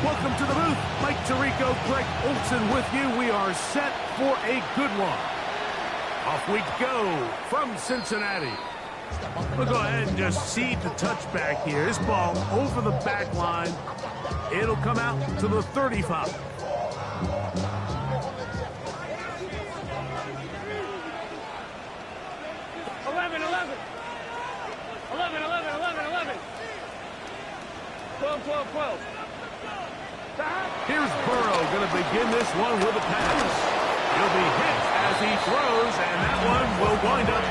Welcome to the booth. Mike Tirico, Greg Olson with you. We are set for a good one. Off we go from Cincinnati. We'll go ahead and just seed the touchback here. This ball over the back line. It'll come out to the 35. Here's Burrow going to begin this one with a pass. He'll be hit as he throws, and that one will wind up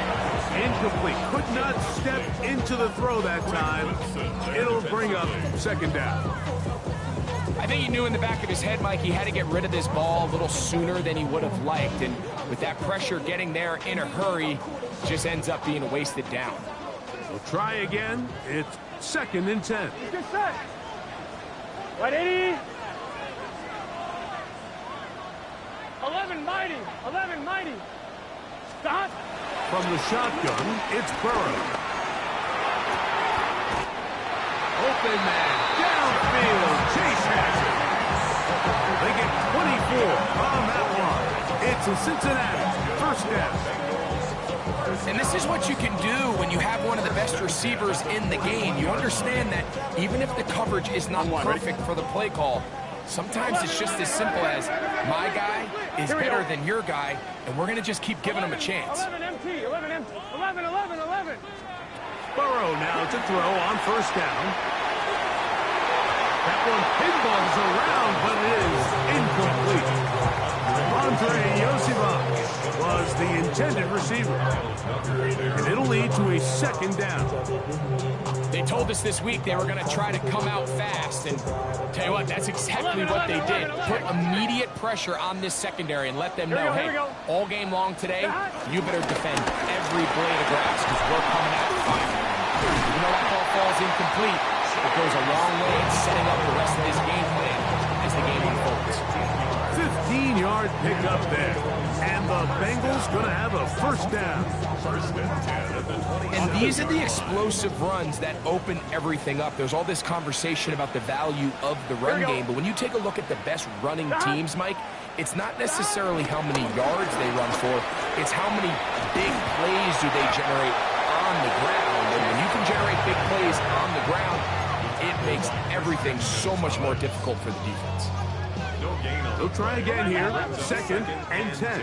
incomplete. Could not step into the throw that time. It'll bring up second down. I think he knew in the back of his head, Mike, he had to get rid of this ball a little sooner than he would have liked. And with that pressure getting there in a hurry, just ends up being a wasted down. We'll try again. It's 2nd and 10. Get set. Right, 80. 11 mighty. 11 mighty. Stop. From the shotgun, it's Burrow. Open man. Downfield. Chase has it. They get 24 on that one. It's a Cincinnati first down. And this is what you can do when you have one of the best receivers in the game. You understand that even if the coverage is not perfect for the play call, sometimes it's just as simple as my guy is better than your guy, and we're going to just keep giving him a chance. 11 empty, 11 empty, 11, 11, 11. Burrow now to throw on first down. That one pinballs around, but it is incomplete. Andre Yosivach was the intended receiver. And it'll lead to a second down. They told us this week they were going to try to come out fast, and tell you what, that's exactly what they did. Put immediate pressure on this secondary and let them know, hey, all game long today, you better defend every blade of grass because we're coming out firing. You know that ball falls incomplete. It goes a long way in setting up the rest of this game plan as the game unfolds. 15-yard pickup there. And the Bengals going to have a first down. And these are the explosive runs that open everything up. There's all this conversation about the value of the run game, but when you take a look at the best running teams, Mike, it's not necessarily how many yards they run for, it's how many big plays do they generate on the ground. And when you can generate big plays on the ground, it makes everything so much more difficult for the defense. They'll try again here. 2nd and 10.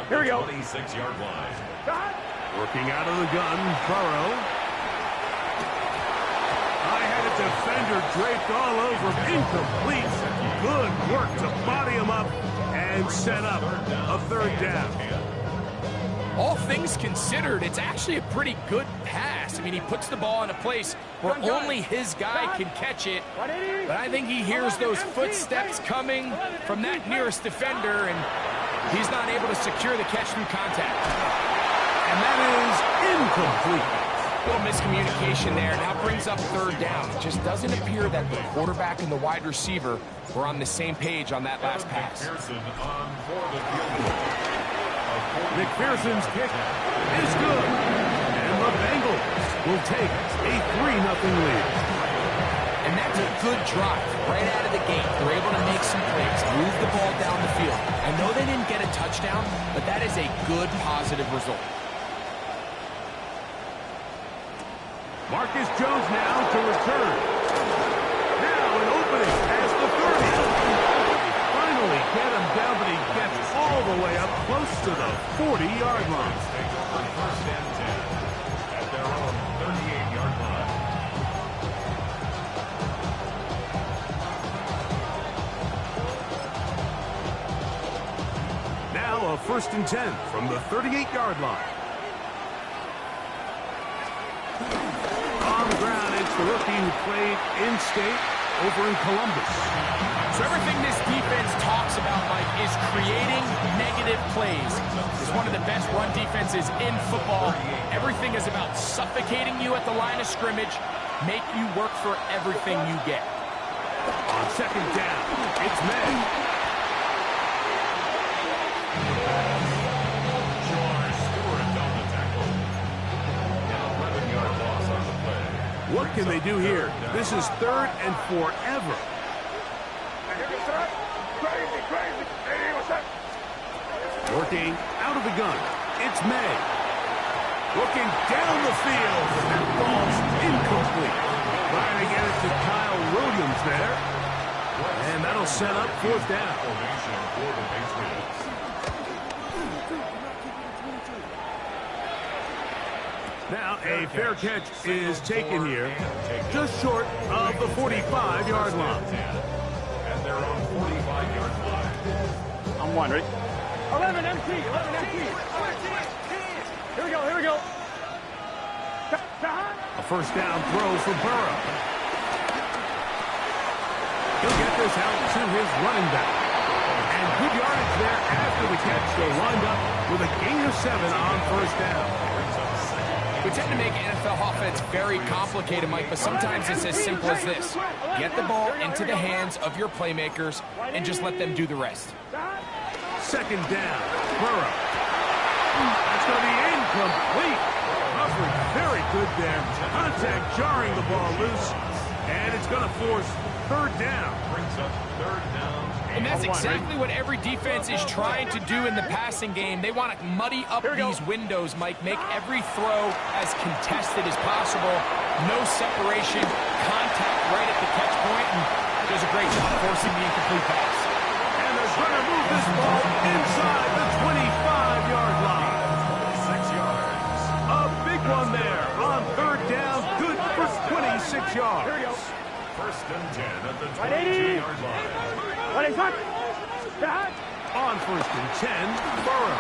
Here we go. 26-yard line. Working out of the gun, Burrow. I had a defender draped all over him. Incomplete. Good work to body him up and set up a third down. All things considered, it's actually a pretty good pass. I mean, he puts the ball in a place where only his guy can catch it. But I think he hears those footsteps coming from that nearest defender, and he's not able to secure the catch through contact. And that is incomplete. A little miscommunication there. Now brings up third down. It just doesn't appear that the quarterback and the wide receiver were on the same page on that last pass. McPherson's kick is good. And the Bengals will take a 3-0 lead. And that's a good drive right out of the gate. They're able to make some plays, move the ball down the field. I know they didn't get a touchdown, but that is a good, positive result. Marcus Jones now to return. Now an opening as the 30. Finally get him down, but he gets all the way up close to the 40-yard line. First and 10 at their own 38-yard line. Now a 1st and 10 from the 38-yard line. On the ground, it's the rookie who played in-state over in Columbus. So everything this defense talks about, Mike, is creating negative plays. It's one of the best run defenses in football. Everything is about suffocating you at the line of scrimmage, make you work for everything you get. On 2nd down, it's May. What can they do here? This is 3rd and forever. Crazy, crazy. Hey, what's up? Working out of the gun. It's May. Looking down the field. That ball's incomplete. Trying to get it to Kyle Williams there. And that'll set up fourth down. Formation for the Patriots. Now a fair catch is taken here, just short of the 45-yard line. And they're on 45-yard line. I'm one, ready? 11 MT, 11 MT. Here we go, here we go. A first down throw for Burrow. He'll get this out to his running back. And good yardage there after the catch. They'll wind up with a gain of 7 on first down. We tend to make NFL offense very complicated, Mike, but sometimes it's as simple as this. Get the ball into the hands of your playmakers and just let them do the rest. Second down, Burrow. That's going to be incomplete. Coverage very good there. Contact jarring the ball loose, and it's going to force third down. Brings up third down. And that's exactly what every defense is trying to do in the passing game. They want to muddy up these windows, Mike, make every throw as contested as possible. No separation, contact right at the catch point, and does a great job forcing the incomplete pass. And they're going to move this ball inside the 25-yard line. 6 yards. A big one there on third down, good for 26 yards. Here we go. First and 10 at the Right, 80. 22-yard line. What is that? On first and 10, Burrow.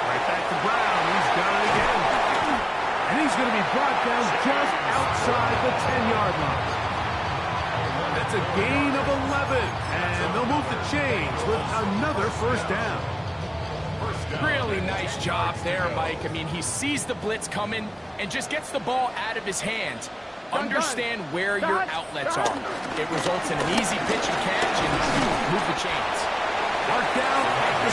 Right back to Brown. He's got it again. And he's going to be brought down just outside the 10-yard line. That's a gain of 11. And they'll move the chains with another first down. Really nice job there, Mike. I mean, he sees the blitz coming and just gets the ball out of his hands. Understand where your outlets are. It results in an easy pitch and catch and move the chains. Mark down at the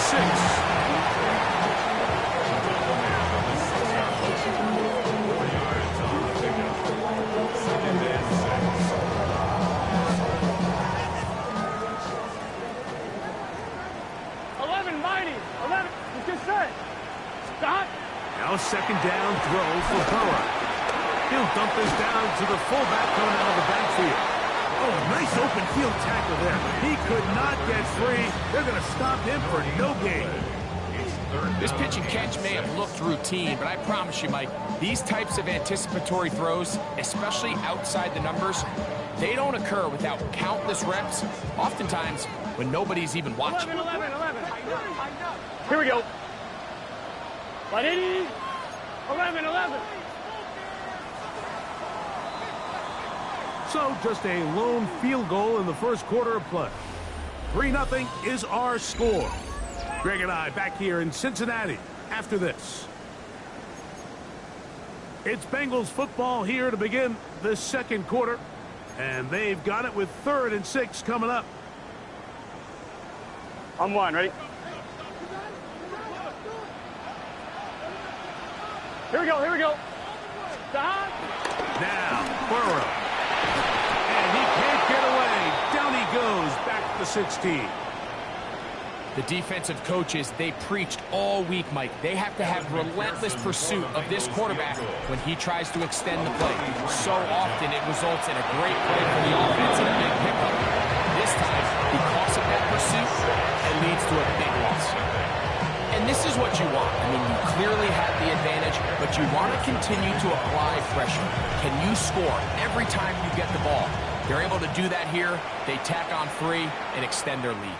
11 mighty. 11. You just said. Stop. Now a second down throw for Burrow. He'll dump this down to the fullback coming out of the backfield. Oh, nice open field tackle there. He could not get free. They're going to stop him for no gain. This pitch and catch may have looked routine, but I promise you, Mike, these types of anticipatory throws, especially outside the numbers, they don't occur without countless reps, oftentimes when nobody's even watching. 11. Here we go. 180. 11. So just a lone field goal in the first quarter of play. 3-0 is our score. Greg and I back here in Cincinnati after this. It's Bengals football here to begin the second quarter. And they've got it with 3rd and 6 coming up. I'm one, ready? Here we go. Stop. Now, Burrow. And he can't get away. Down he goes, back to the 16. The defensive coaches, they preached all week, Mike. They have to have relentless pursuit of this quarterback when he tries to extend the play. So often it results in a great play for the offense and a big pickup. This time, because of that pursuit, it leads to a big loss. And this is what you want. I mean, you clearly have the advantage, but you want to continue to apply pressure. Can you score every time you get the ball? They're able to do that here. They tack on 3 and extend their lead.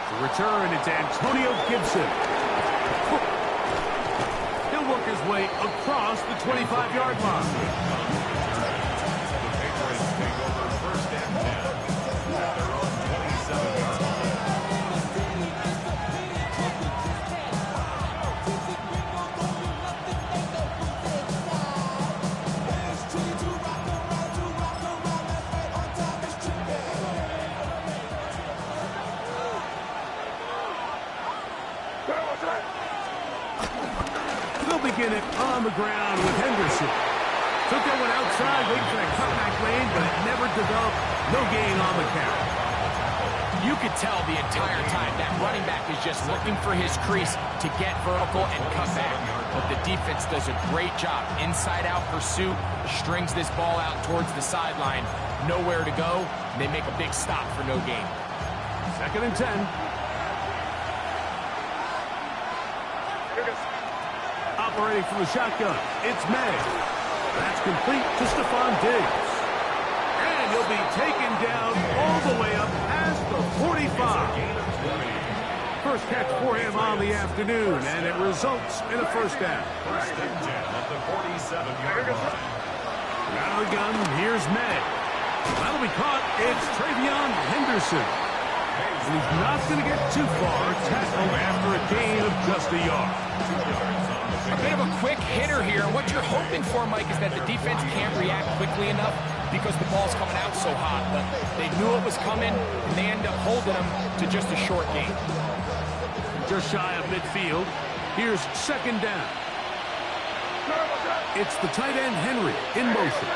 The return, it's Antonio Gibson. He'll work his way across the 25-yard line. The Patriots take over first and 10 at their own 27-yard line. They'll begin it on the ground with Henderson. Took that one outside, waiting for that cutback lane, but it never developed. No gain on the count. You could tell the entire time that running back is just looking for his crease to get vertical and cut back. But the defense does a great job. Inside-out pursuit, strings this ball out towards the sideline. Nowhere to go, and they make a big stop for no gain. 2nd and 10. Operating from the shotgun, it's May. That's complete to Stephon Diggs. And he'll be taken down all the way up past the 45. First catch for him on the afternoon, and it results in a first down. 1st and 10 at the 47-yard line. Out of the gun, here's May. That'll be caught. It's Travion Henderson. And he's not going to get too far. Tackled after a gain of just a yard. A bit of a quick hitter here. And what you're hoping for, Mike, is that the defense can't react quickly enough because the ball's coming out so hot. But they knew it was coming, and they end up holding them to just a short gain. Just shy of midfield. Here's 2nd down. It's the tight end, Henry, in motion.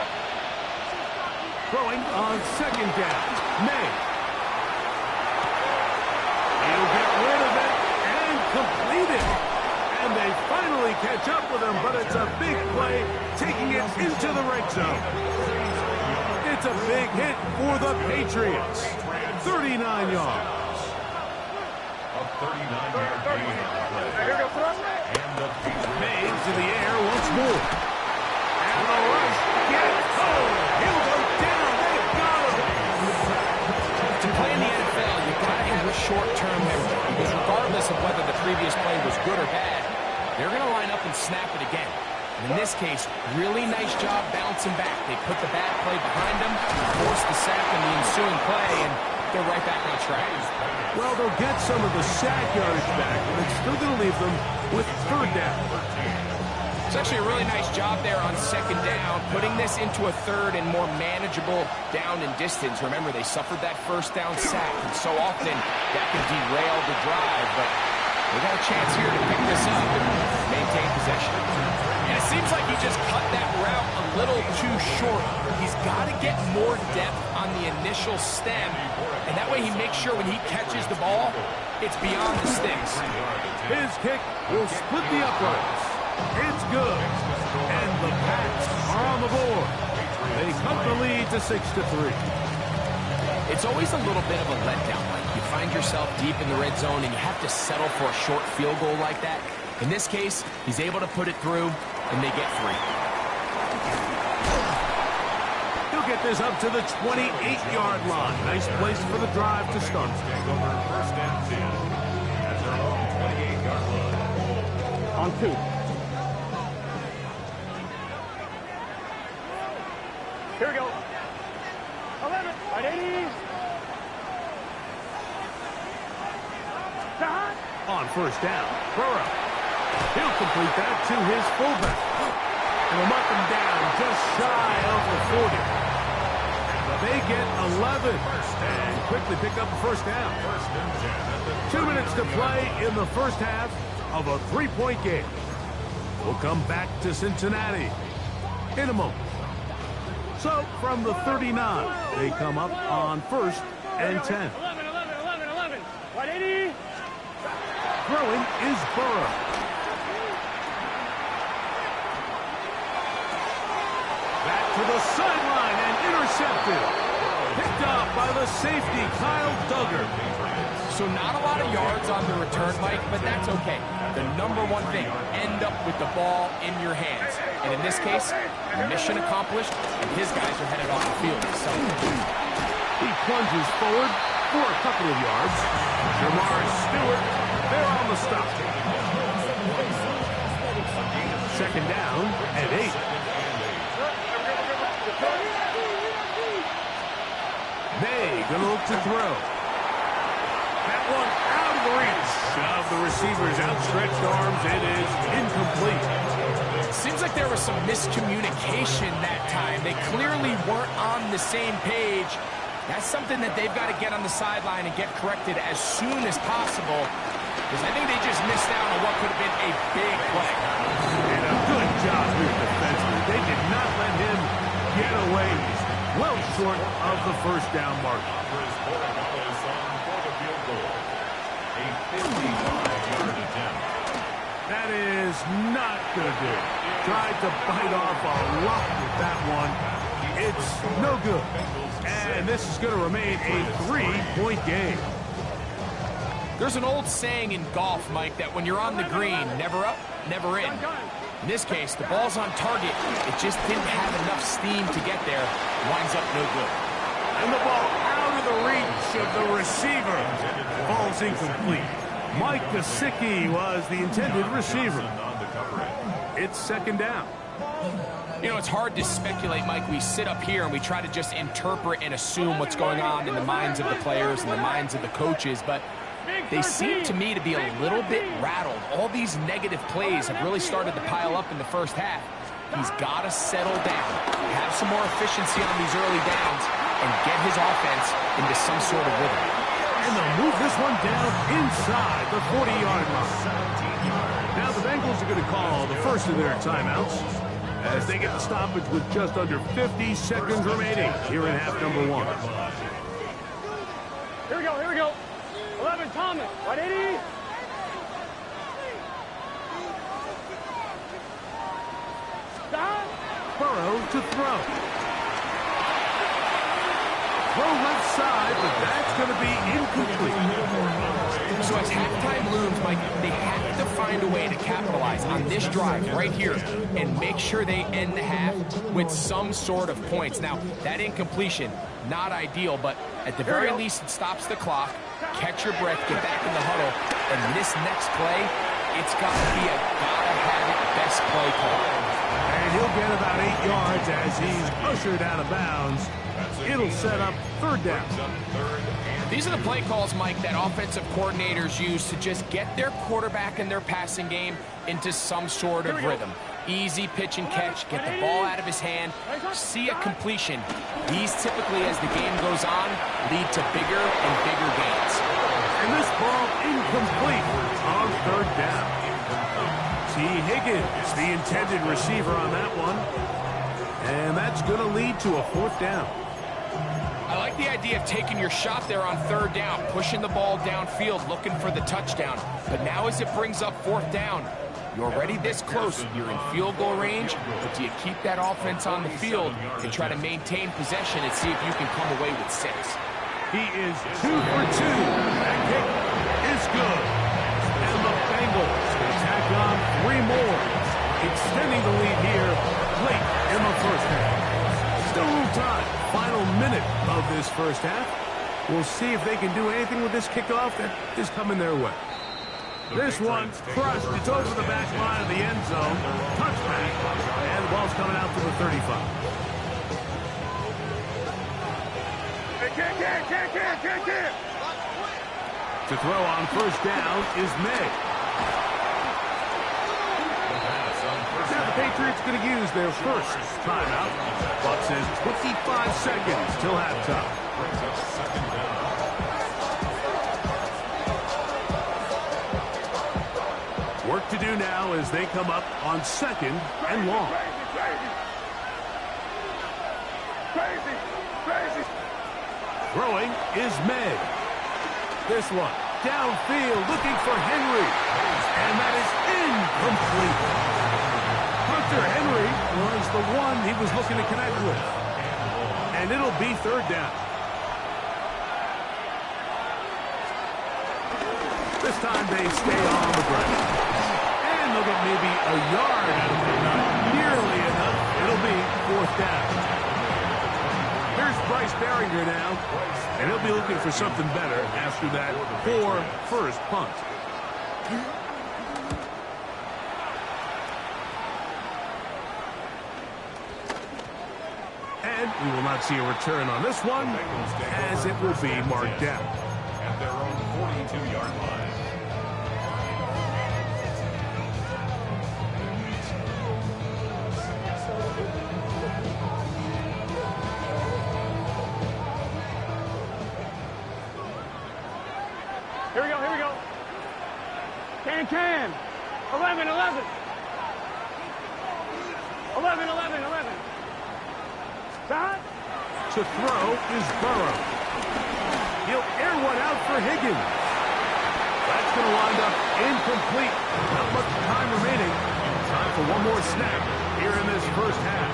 Throwing on 2nd down. May. He'll get rid of it and complete it. And they finally catch up with him, but it's a big play, taking it into the red zone. It's a big hit for the Patriots. 39 yards. A 39-yard gain on the play. And the Mays in the air once more. And the rush gets home. He'll go down. They got him. To play in the NFL, you've got to have a short-term memory, because regardless of whether the previous play was good or bad, they're going to line up and snap it again. And in this case, really nice job bouncing back. They put the bad play behind them, forced the sack in the ensuing play, and they're right back on track. Well, they'll get some of the sack yardage back, but it's still going to leave them with 3rd down. It's actually a really nice job there on 2nd down, putting this into a 3rd and more manageable down and distance. Remember, they suffered that 1st down sack, and so often that can derail the drive, but they got a chance here to pick this up and maintain possession. And it seems like he just cut that route a little too short. He's got to get more depth on the initial stem, and that way he makes sure when he catches the ball, it's beyond the sticks. His kick will split the uprights. It's good. And the Pats are on the board. They cut the lead to 6-3. It's always a little bit of a letdown, Mike. You find yourself deep in the red zone, and you have to settle for a short field goal like that. In this case, he's able to put it through, and they get 3. He'll get this up to the 28-yard line. Nice place for the drive to start. take over 1st and 10 at their own 28-yard line. On 2. Here we go. 11. Right 80. On 1st down, Burrow. He'll complete that to his fullback. And will mark him down just shy of the 40. But they get 11 and quickly pick up the 1st down. 1st and 10 at the 2 minutes to play in the 1st half of a 3-point game. We'll come back to Cincinnati in a moment. So from the 39, they come up on 1st and 10. 11. 180. Throwing is Burrow. Back to the sideline and intercepted. Picked up by the safety, Kyle Duggar. So not a lot of yards on the return, Mike, but that's okay. The number one thing, end up with the ball in your hands. And in this case, mission accomplished, and his guys are headed off the field. So He plunges forward for a couple of yards. Jamar Stewart, they're on the stop. 2nd down and 8. May gonna look to throw. That one out of the reach of the receiver's outstretched arms. It is incomplete. seems like there was some miscommunication that time. They clearly weren't on the same page. That's something that they've got to get on the sideline and get corrected as soon as possible, because I think they just missed out on what could have been a big play. And a good job here defensively. They did not let him get away. well short of the first down mark. Chris Bourbon is on for the field goal. A 55-yard attempt. That is not going to do it. Tried to bite off a rock with that one. It's no good. And this is going to remain a 3-point game. There's an old saying in golf, Mike, that when you're on the green, never up, never in. In this case, the ball's on target. It just didn't have enough steam to get there. Winds up no good. And the ball out of the reach of the receiver. Ball's incomplete. Mike Gesicki was the intended receiver. It's second down. You know, it's hard to speculate, Mike. We sit up here and we try to just interpret and assume what's going on in the minds of the players and the minds of the coaches, but they seem to me to be a little bit rattled. All these negative plays have really started to pile up in the first half. He's got to settle down, have some more efficiency on these early downs, and get his offense into some sort of rhythm. And they'll move this one down inside the 40-yard line. Now the Bengals are going to call the first of their timeouts as they get the stoppage with just under 50 seconds remaining here in half number 1. Here we go, here we go. 11, Thomas. 180. Stop. Burrow to throw. Throw left side, but that's going to be incomplete. So as halftime looms, Mike, they have to find a way to capitalize on this drive right here and make sure they end the half with some sort of points. Now, that incompletion, not ideal, but at the very least, it stops the clock. Catch your breath, get back in the huddle, and this next play, it's got to be a gotta-have-it best play call. And he'll get about 8 yards as he's ushered out of bounds. It'll set up third down. These are the play calls, Mike, that offensive coordinators use to just get their quarterback and their passing game into some sort of rhythm. Easy pitch and catch, get the ball out of his hand, see a completion. These typically, as the game goes on, lead to bigger and bigger gains. And this ball incomplete on third down. T. Higgins, the intended receiver on that one. And that's going to lead to a fourth down. I like the idea of taking your shot there on third down, pushing the ball downfield, looking for the touchdown. But now as it brings up fourth down, you're already this close. You're in field goal range, but do you keep that offense on the field and try to maintain possession and see if you can come away with 6? He is 2 for 2. That kick is good. And the Bengals will tack on 3 more, extending the lead here late in the first half. Still a little time. Final minute of this first half. We'll see if they can do anything with this kickoff that is coming their way. This one crushed. It's over the back line of the end zone. Touchback. And the ball's coming out to the 35. Can't. To throw on first down is May. Now the Patriots going to use their first timeout. Clock says 25 seconds till halftime. Work to do now as they come up on second and long. Crazy. Throwing is May. This one downfield looking for Henry. And that is incomplete. Hunter Henry was the one he was looking to connect with. And it'll be third down. This time they stay on the ground. And they'll get maybe a yard out of it. Not nearly enough. It'll be fourth down. Here's Bryce Berringer now. And he'll be looking for something better after that poor first punt. And we will not see a return on this one, as it will be marked down. At their own 42-yard line. Here we go. Can. 11. 11. Stop. To throw is Burrow. He'll air one out for Higgins. That's going to wind up incomplete. Not much time remaining. Time for one more snap here in this first half.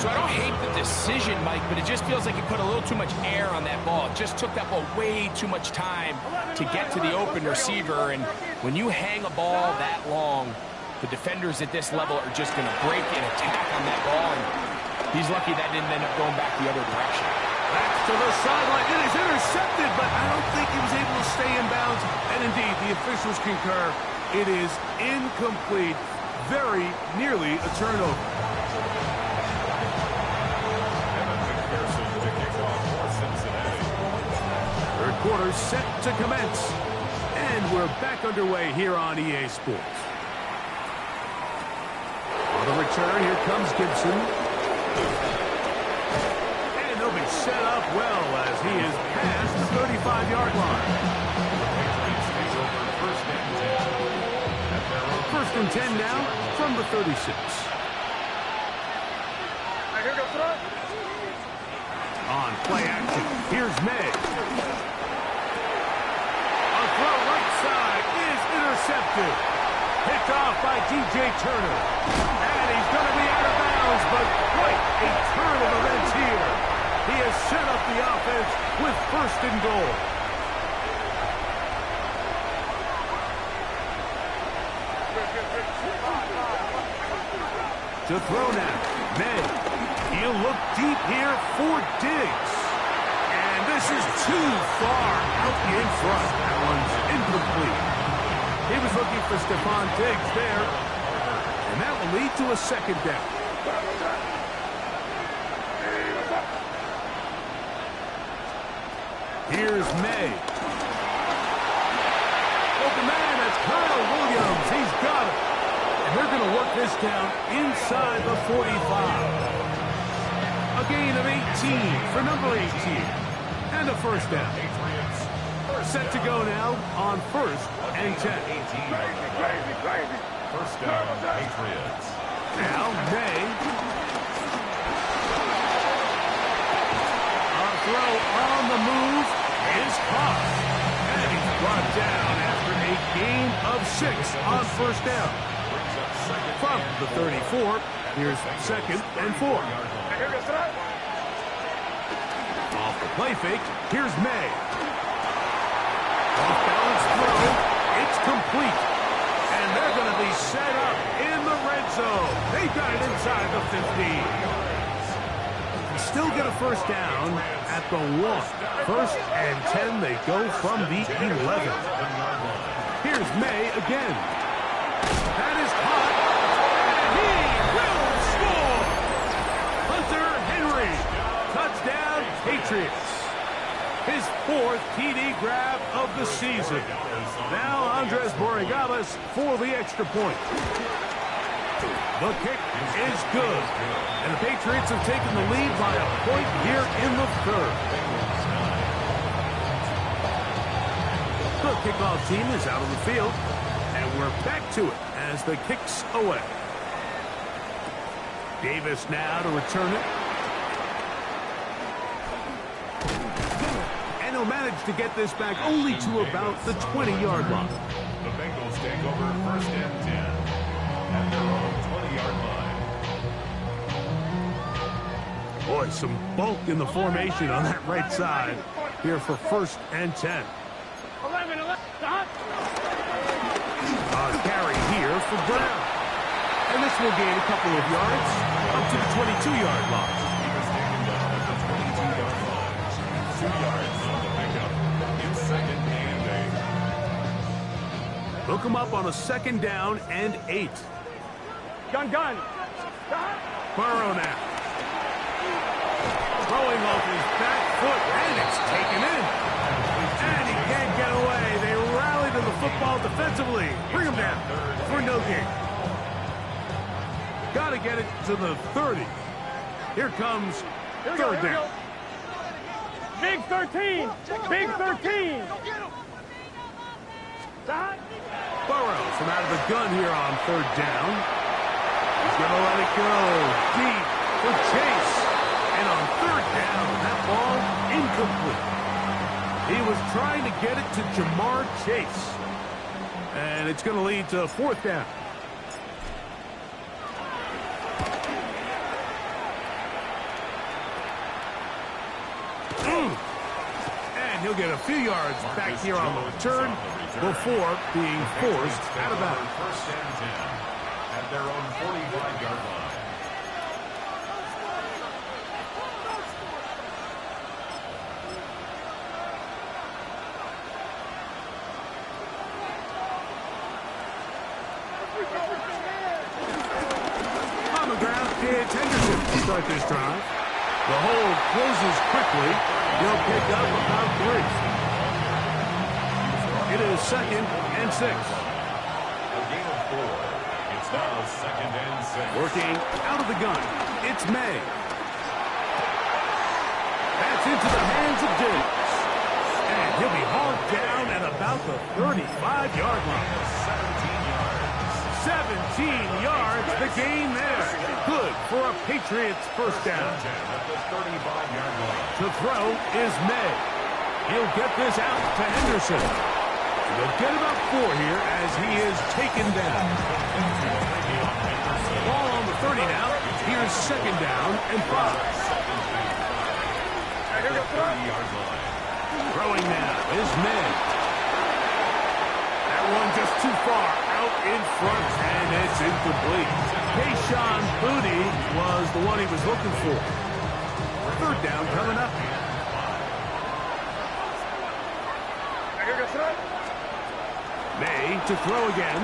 So I don't hate the decision, Mike, but it just feels like he put a little too much air on that ball. It just took that ball way too much time to get to the open receiver. And when you hang a ball that long, the defenders at this level are just going to break and attack on that ball. And he's lucky that didn't end up going back the other direction. Back to the sideline. It is intercepted, but I don't think he was able to stay in bounds. And indeed, the officials concur. It is incomplete. Very nearly a turnover. Third quarter set to commence. And we're back underway here on EA Sports. On the return, here comes Gibson. And they'll be set up well as he is past the 35-yard line. First and 10 now from the 36. On play action, here's May. A throw right side is intercepted. Picked off by DJ Turner. And he's going to be out of bounds, but quite a turn of events here. He has set up the offense with first and goal. To throw now, May. He'll look deep here for Diggs. And this is too far out in front. That one's incomplete. He was looking for Stephon Diggs there. And that will lead to a second down. Here's May. Open man, that's Kyle Williams. He's got it. And they're going to work this down inside the 45. A gain of 18 for number 18. And a first down. Set to go now on first and 10. First down, Patriots. Now, May. A throw on the move is caught. And he's brought down after a gain of 6 on first down. From the 34, here's second and 4. Off the play fake, here's May. Off-balance throw, it's complete. And they're going to be set up in the red zone. They got it inside the 15. Still get a first down at the 1. First and 10, they go from the 11. Here's May again. That is caught. He will score! Hunter Henry. Touchdown, Patriots. His 4th TD grab of the season. Now Andres Borregales for the extra point. The kick is good. And the Patriots have taken the lead by a point here in the third. The kickoff team is out of the field. And we're back to it as the kick's away. Davis now to return it. And he'll manage to get this back only to about the 20-yard line. The Bengals take over first and 10 at their own 20-yard line. Boy, some bulk in the formation on that right side here for first and 10. 11, Carry here for Brown. And this will gain a couple of yards up to the 22-yard line. He was taken down at the 22-yard line. 2 yards on the pickup. It's second and 8. Look him up on a second down and 8. Gun. Burrow now. Throwing off his back foot, and it's taken in. And he can't get away. They rally to the football defensively. Bring him down for no gain. Got to get it to the 30. Here comes third down. Big 13. Big 13. Burrow from out of the gun here on third down. He's going to let it go deep for Chase. And on third down, that ball incomplete. He was trying to get it to Jamar Chase. And it's going to lead to fourth down. And he'll get a few yards back here on the return before being forced out of bounds. First and 10 at their own 45-yard line. On the ground, it's Henderson to start this drive. The hold closes quickly. He'll pick up about 3. It is 2nd and 6. A gain of 4. It's now 2nd and 6. Working out of the gun. It's May. That's into the hands of Diggs. And he'll be hauled down at about the 35-yard line. 17 yards, the gain there. Good for a Patriots first down. At the 35-yard line. To throw is May. He'll get this out to Henderson. He'll get about 4 here as he is taken down. Ball on the 30 now. Here's 2nd down and 5. Throwing now is May. That one just too far out in front, and it's incomplete. Kayshon Boutte was the one he was looking for. Third down coming up. May to throw again.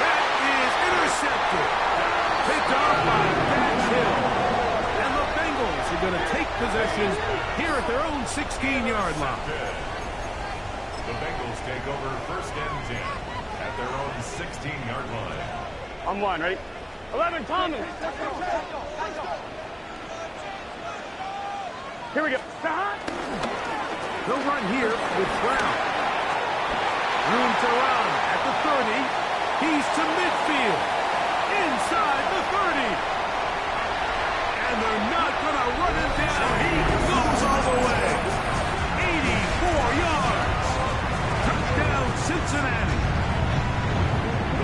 That is intercepted. Picked off by Pat Hill. And the Bengals are going to take possession here at their own 16-yard line. The Bengals take over first and 10 at their own 16-yard line. I'm one, ready? 11, Thomas. Here we go. They'll run here with Brown. Room to run at the 30. He's to midfield. Inside the 30. And they're not going to run him down. He goes all the way. 84 yards. Touchdown, Cincinnati.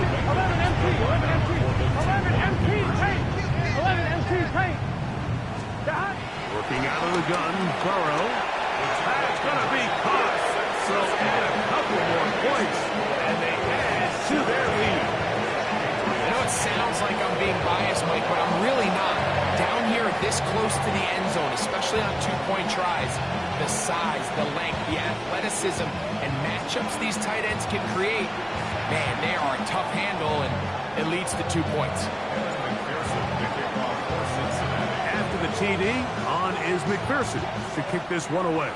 11 MT, 11 MT, 11 MT, tank. 11 MT, tank. Working out of the gun, Burrow. That's going to be caught. So add a couple more points, and they add to their lead. I know it sounds like I'm being biased, Mike, but I'm really not. Down here this close to the end zone, especially on two-point tries, the size, the length, the athleticism, and matchups these tight ends can create, man, they are a tough handle, and it leads to 2 points. After the TD, on is McPherson to kick this one away.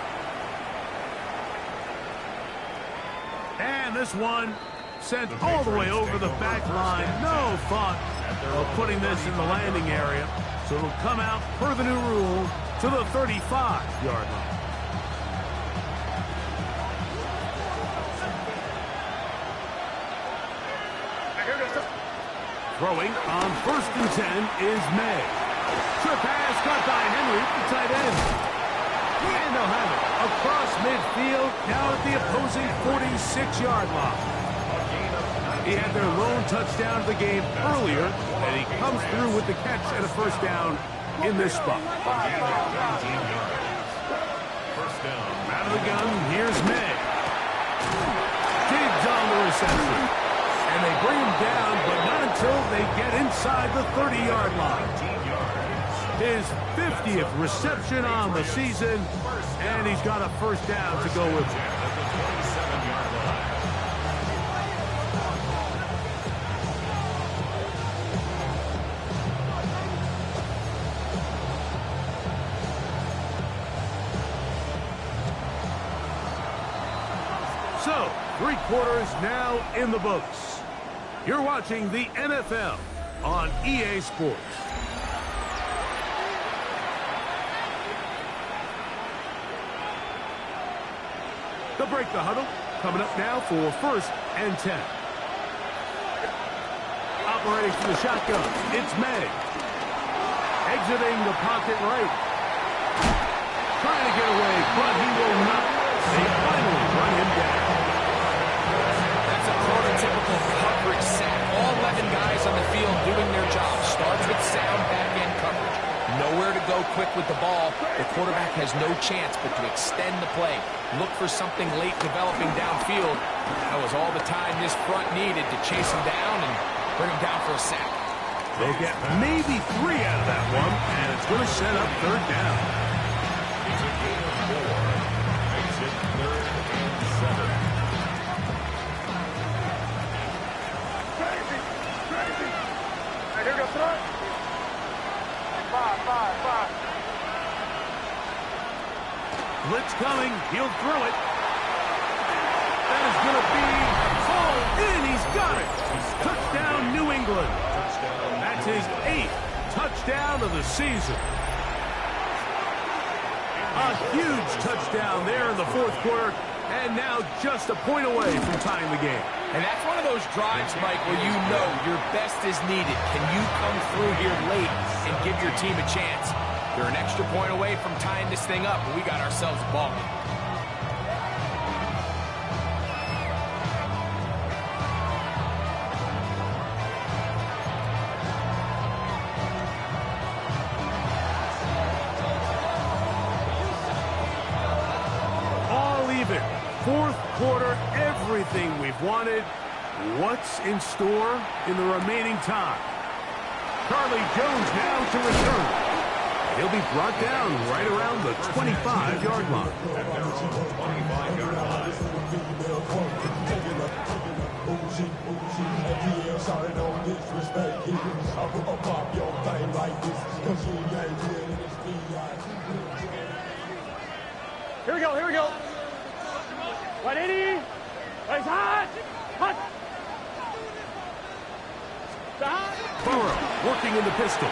And this one sent all the way over the back line. No thought of putting this in the landing area. So it'll come out per the new rule to the 35-yard line. Throwing on 1st and 10 is May. Trip pass caught by Henry, the tight end. And they'll have it across midfield, down at the opposing 46-yard line. He had their lone touchdown of the game earlier, and he comes through with the catch and a first down in this spot. First down. Out of the gun, here's May. Diggs on the reception. And they bring him down, but not until they get inside the 30-yard line. His 50th reception on the season, and he's got a first down to go with him. So, 3 quarters now in the books. You're watching the NFL on EA Sports. They'll break the huddle. Coming up now for 1st and 10. Operating from the shotgun, it's May. Exiting the pocket right. Trying to get away, but he will not. They finally run him down. That's a prototypical coverage sack. All 11 guys on the field doing their job. Starts with sound back-end coverage. Nowhere to go quick with the ball. The quarterback has no chance but to extend the play. Look for something late developing downfield. That was all the time this front needed to chase him down and bring him down for a sack. They'll get maybe 3 out of that one, and it's going to set up third down. It's a gain of 4. Makes it 3rd and 7. Crazy. All right, here we go. Throw it. 5. Blitz coming. He'll throw it. That is going to be hauled in. He's got it. Touchdown, New England. That's his 8th touchdown of the season. A huge touchdown there in the fourth quarter, and now just a point away from tying the game. And that's one of those drives, Mike, where you know your best is needed. Can you come through here late and give your team a chance? They're an extra point away from tying this thing up, and we got ourselves a ball game. All even. Fourth quarter, everything we've wanted. What's in store in the remaining time? Charlie Jones now to return. He'll be brought down right around the 25-yard line. Here we go. 180. It's hot. Burrow working in the pistol.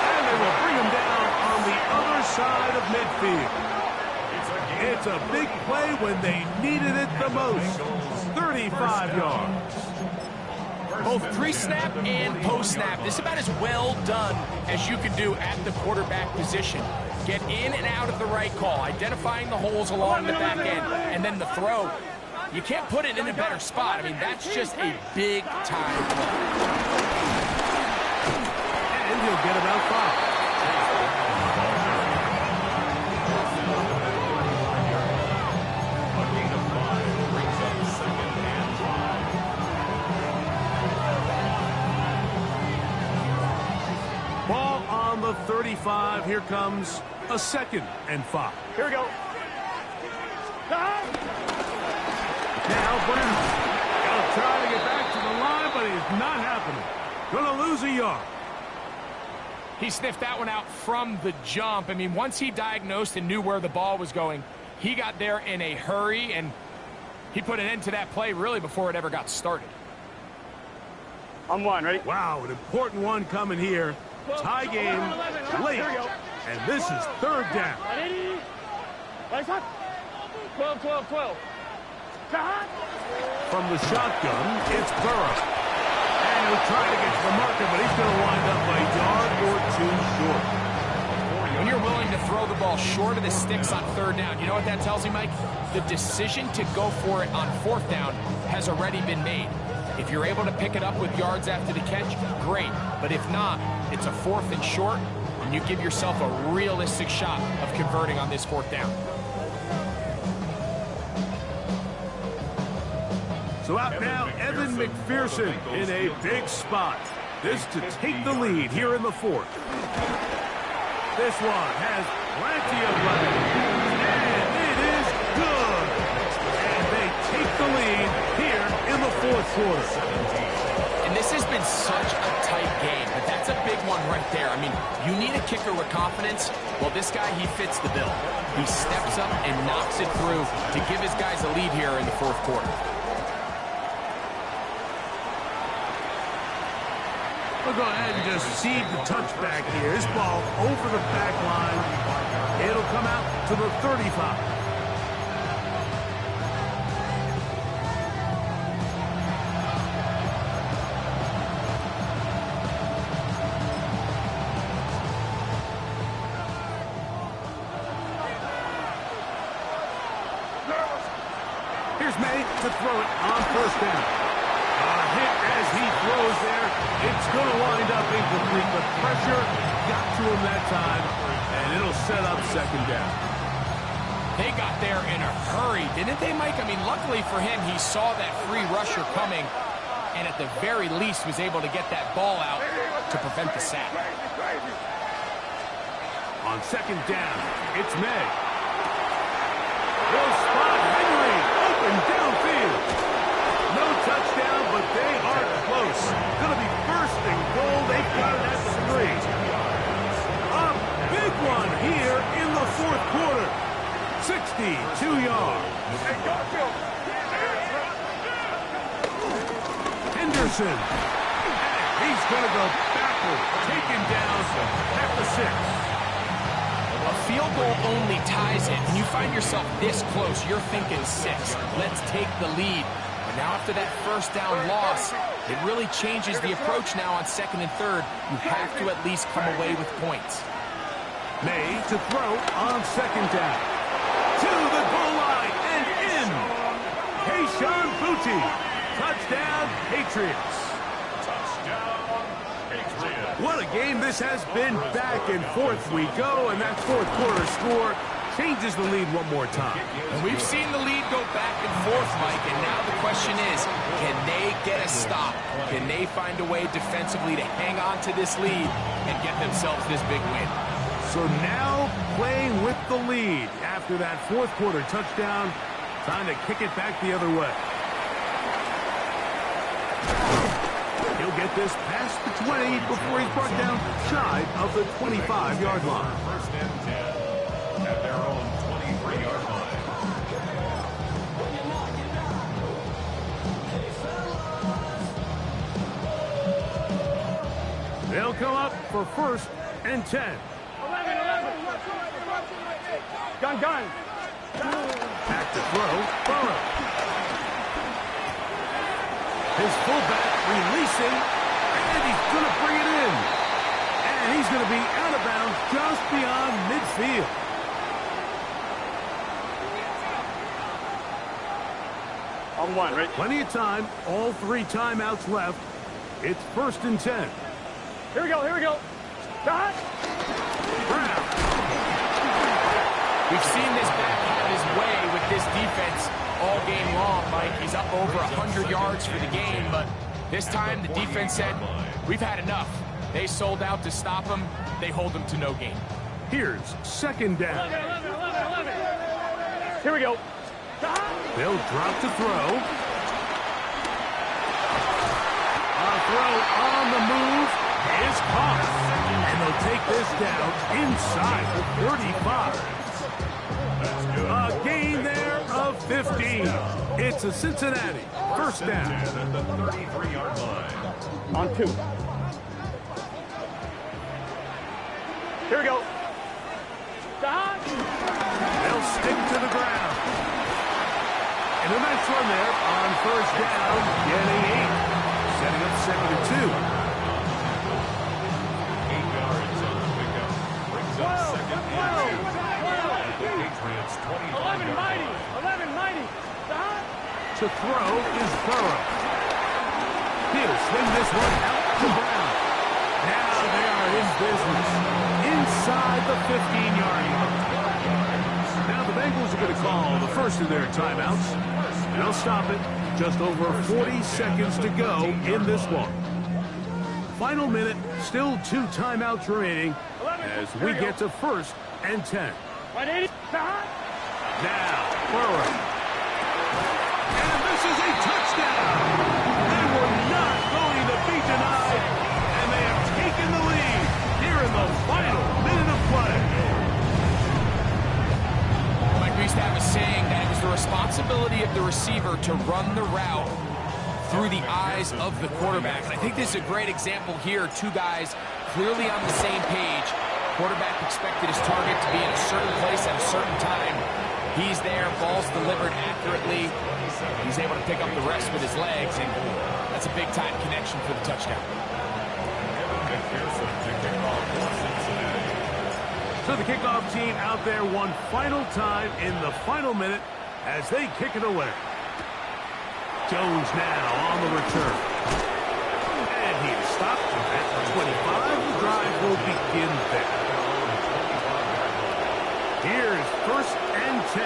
And they will bring him down on the other side of midfield. It's a big play when they needed it the most. 35 yards. Both pre-snap and post-snap, this is about as well done as you can do at the quarterback position. Get in and out at the right call, identifying the holes along the back end, and then the throw. You can't put it in a better spot. I mean, that's just a big-time play. And he'll get about 5. Ball on the 35. Here comes a 2nd and 5. Here we go. Now Brown. Gonna try to get back to the line, but it's not happening. Gonna lose a yard. He sniffed that one out from the jump. I mean, once he diagnosed and knew where the ball was going, he got there in a hurry, and he put an end to that play really before it ever got started. On 1, ready? Wow, an important one coming here. Tie game late, and this is third down. 180. It's hot. 12. From the shotgun, it's Burrow. And he'll try to get to the marker, but he's going to wind up a yard or 2 short. When you're willing to throw the ball short of the sticks on third down, you know what that tells you, Mike? The decision to go for it on 4th down has already been made. If you're able to pick it up with yards after the catch, great. But if not, it's a 4th and short, and you give yourself a realistic shot of converting on this 4th down. So out now, Evan McPherson in a big spot. This to take the lead here in the 4th. This one has plenty of legs, and it is good. And they take the lead here in the 4th quarter. And this has been such a tight game, but that's a big one right there. I mean, you need a kicker with confidence. Well, this guy, he fits the bill. He steps up and knocks it through to give his guys a lead here in the 4th quarter. We'll go ahead and just seed the touchback here. This ball over the back line. It'll come out to the 35. to throw it on first down. A hit as he throws there. It's going to wind up incomplete. The pressure got to him that time, and it'll set up second down. They got there in a hurry, didn't they, Mike? I mean, luckily for him, he saw that free rusher coming, and at the very least was able to get that ball out to prevent the sack. On second down, it's May. They'll spot Henry open downfield. No touchdown, but they are close. Going to be first and goal. They've got it at the 3. A big one here in the fourth quarter. 62 yards. Henderson. He's going to go backward. Taken down at the 6. A field goal only ties it. When you find yourself this close, you're thinking 6. Let's take the lead. But now after that first down loss, it really changes the approach now on second and third. You have to at least come away with points. May to throw on second down. To the goal line and in. Keyshawn Boutte. Touchdown, Patriots. What a game this has been. Back and forth we go, and that fourth quarter score changes the lead one more time. And we've seen the lead go back and forth, Mike, and now the question is, can they get a stop? Can they find a way defensively to hang on to this lead and get themselves this big win? So now playing with the lead after that fourth quarter touchdown, time to kick it back the other way. He'll get this past the 20 before he's brought down shy of the 25-yard line. First and 10 at their own 23-yard line. They'll come up for first and 10. 11. Gun. Back to throw, Burrow. His fullback releasing, and he's going to bring it in. And he's going to be out of bounds just beyond midfield. On 1, right? Plenty of time, all 3 timeouts left. It's first and 10. Here we go. Dot. Brown. We've seen this back have his way with this defense all game long, Mike. He's up over 100 yards for the game, but this time the defense said, we've had enough. They sold out to stop him. They hold him to no gain. Here's second down. 11. Here we go. They'll drop to throw. A throw on the move is caught. And they'll take this down inside the 35. A gain there of 15. It's a Cincinnati first down. At the 33-yard line. On 2. Here we go. Dot. They'll stick to the ground. And a nice run there on first down, getting 8. Setting up second and 2. 8 yards on the pickup. Brings up second and 2. At the Patriots' 25-yard line. 11 mighty. Dot. To throw is Burrow. He'll swing this one out to Brown. Now they are in business inside the 15-yard line. Now the Bengals are going to call the first of their timeouts. They'll stop it. Just over 40 seconds to go in this one. Final minute, still 2 timeouts remaining as we get to first and 10. 180. Dot. Now, Burrow. And this is a touchdown. They were not going to be denied, and they have taken the lead here in the final minute of play. Mike Reestav was saying that it was the responsibility of the receiver to run the route through the eyes of the quarterback. And I think this is a great example here. 2 guys clearly on the same page. Quarterback expected his target to be in a certain place at a certain time. He's there, ball's delivered accurately. He's able to pick up the rest with his legs, and that's a big-time connection for the touchdown. So the kickoff team out there one final time in the final minute as they kick it away. Jones now on the return. And he is stopped at the 25. The drive will begin there. Here's 1st and 10.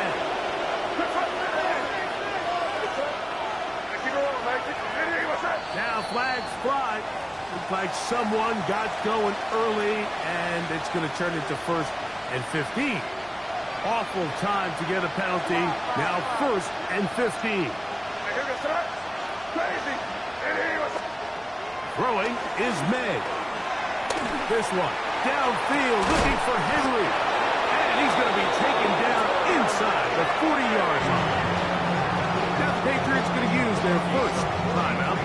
Now flags fly. Looks like someone got going early, and it's going to turn into 1st and 15. Awful time to get a penalty. Now 1st and 15. Throwing is May. This one downfield looking for Henry. And he's going to be taken down inside the 40-yard line. Now the Patriots going to use their first timeout.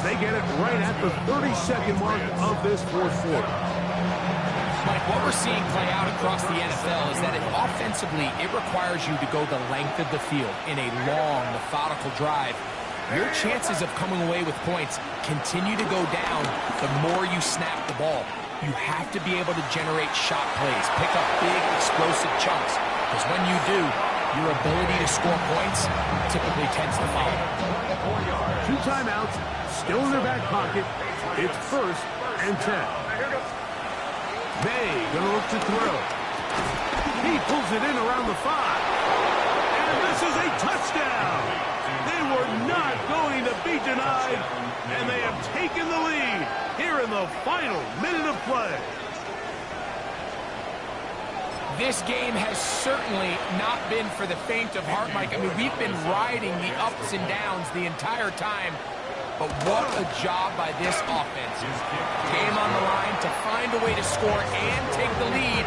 They get it right at the 30-second mark of this 4th quarter. Mike, what we're seeing play out across the NFL is that offensively, it requires you to go the length of the field in a long, methodical drive. Your chances of coming away with points continue to go down the more you snap the ball. You have to be able to generate shot plays, pick up big, explosive chunks, because when you do, your ability to score points typically tends to follow. 2 timeouts, still in their back pocket. It's 1st and 10. May gonna look to throw. He pulls it in around the 5. And this is a touchdown. They were not going to be denied, and they have taken the lead here in the final minute of play. This game has certainly not been for the faint of heart, Mike. I mean, we've been riding the ups and downs the entire time, but what a job by this offense. Game on the line to find a way to score and take the lead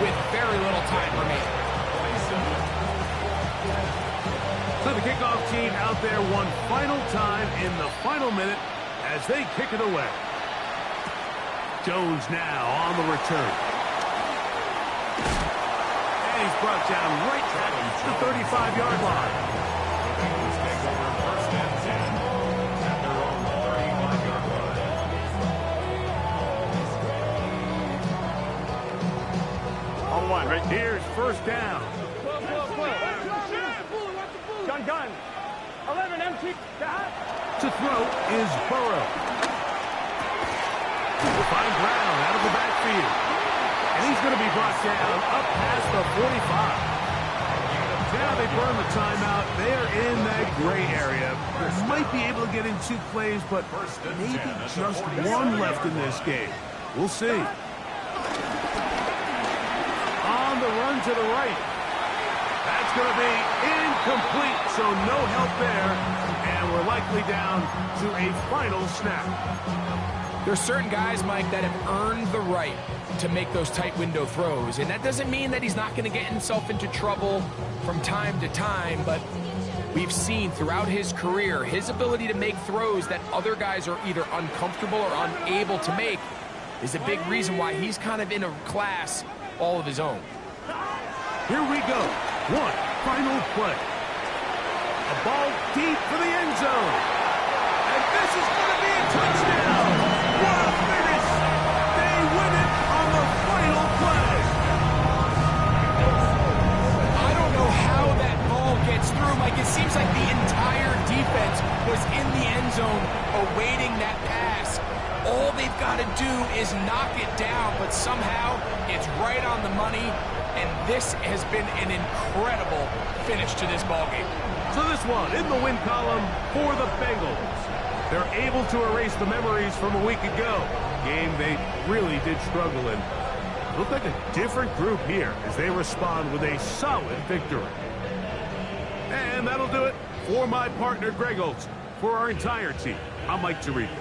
with very little time remaining. So the kickoff team out there one final time in the final minute as they kick it away. Jones now on the return. And he's brought down right at the 35-yard line. First and 10 at their own 35-yard line. On one, right? Here's 1st down. Gun. 11 empty. To throw is Burrow. Will find Brown out of the backfield. And he's going to be brought down up past the 45. Now they burn the timeout. They are in that gray area. They might be able to get in 2 plays, but maybe just 1 left in this game. We'll see. On the run to the right. That's going to be incomplete, so no help there. And we're likely down to a final snap. There's certain guys, Mike, that have earned the right to make those tight window throws. And that doesn't mean that he's not going to get himself into trouble from time to time, but we've seen throughout his career his ability to make throws that other guys are either uncomfortable or unable to make is a big reason why he's kind of in a class all of his own. Here we go. One final play. A ball deep for the end zone. And this is going to be a touchdown. What a finish. They win it on the final play. I don't know how that ball gets through, Mike. It seems like the entire defense was in the end zone awaiting that pass. All they've got to do is knock it down, but somehow it's right on the money. And this has been an incredible finish to this ballgame. So this one in the win column for the Bengals. They're able to erase the memories from a week ago. Game they really did struggle in. Look like a different group here as they respond with a solid victory. And that'll do it for my partner Greg Olson. For our entire team, I'm Mike Tirico.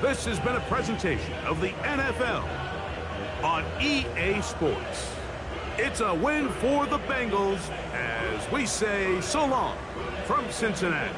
This has been a presentation of the NFL on EA Sports. It's a win for the Bengals as we say so long from Cincinnati.